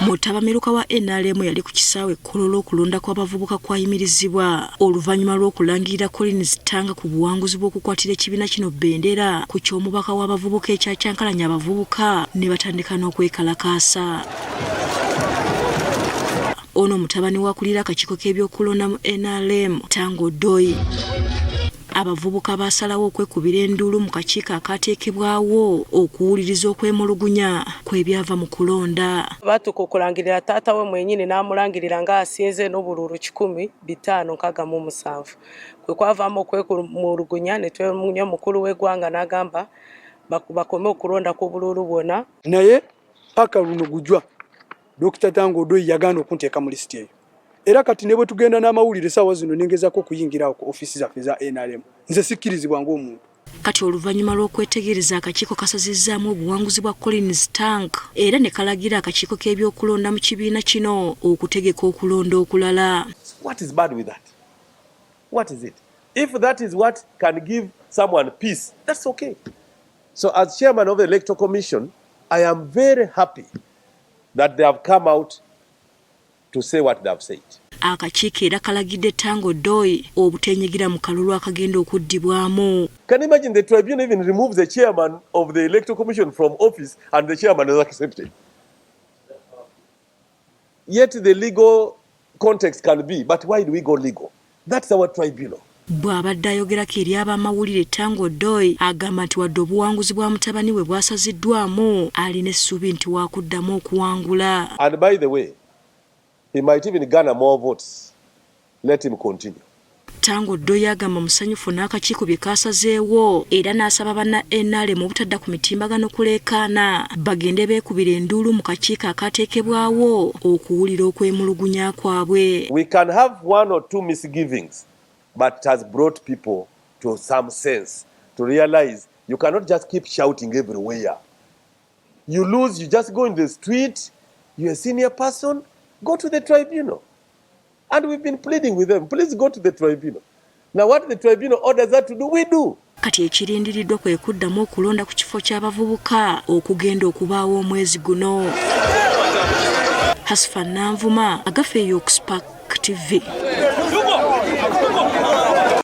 Muttabamiruka wa NRM yali ku kisaawe Kololo kulonda kw'abavubuka kwayimirizibwa oluvannyuma lw'okulangirira Collins Tanga ku buwanguzi bw'okukwatira ekibiina kino bbendera ku ky'omubaka w'abavubuka ekyakyankalanya abavubuka ne batandika n'okwekalakaasa. Ono mutabani wa akulira akakiiko k'eby'okulonda mu NRM Tanga Odoi. Abavubuka basalawo okwekubira enduulu mu kakiiko akateekebwawo okuwuliriza okwemulugunya kw'ebyava mu kulonda. Batuuka okulangirira taata we mwenyini n'amulangirira ng'asinze n'obululu 1,567. Kwe kwavaamu okwemulugunya ne twemunya mukulu w'eggwanga n'agamba bakome okulonda kw'obululu bwonna. Naye paka luno gujwa Dr. Tanga Odoi yagaana okunteeka mu lisiti eyo. Era kati ne bwe tugenda n'amawulire ssaawa zino nengezaako okuyingira ku ofiisi zaffe za NRM. Nze sikkirizibwa ng'omuntu. Kati oluvannyuma lw'okwetegereza akakiiko kasasizaamu obuwanguzi bwa Collins Tanga era ne kalagira akakiiko k'eby'okulonda mu kibiina kino okutegeka okulonda okulala. What is bad with that? What is it? If that is what can give someone peace, that's okay. So as chairman of the Electoral Commission, I am very happy that they have come out to say what they have said. Akakiiko era kalagidde Tanga Odoi obuteenyigira mu kalulu akagenda okuddibwamu. Can you imagine the tribunal even removes the chairman of the Electoral Commission from office and the chairman is accepted? Yet the legal context can be, but why do we go legal? That's our tribunal. Bw'abadde ayogerako eri ab'amawulire Tanga Odoi agamba nti wadde obuwanguzi bwa mutabani we bwasaziddwamu alina essuubi nti waakuddamu okuwangula. And by the way, he might even garner more votes. Let him continue. Tanga Odoi agamba musanyufu n'akakiiko bye kaasazeewo era n'asaba banna NRM obutadda ku mitimbagano kuleekaana bagende beekubira enduulu mu kakiiko akateekebwawo okuwulira okwemulugunya kwabwe. We can have one or two misgivings, but it has brought people to some sense to realize you cannot just keep shouting everywhere. You lose, you just go in the street, you're a senior person, go to the tribunal. And we've been pleading with them, please go to the tribunal. Now what the tribunal orders that to do, we do. Kati ekirindiriddwa kwe kuddamu okulonda ku kifo ky'abavubuka okugenda okubaawo omwezi guno. Hasfa Nanvuma, Agafeeyo ku Spark TV.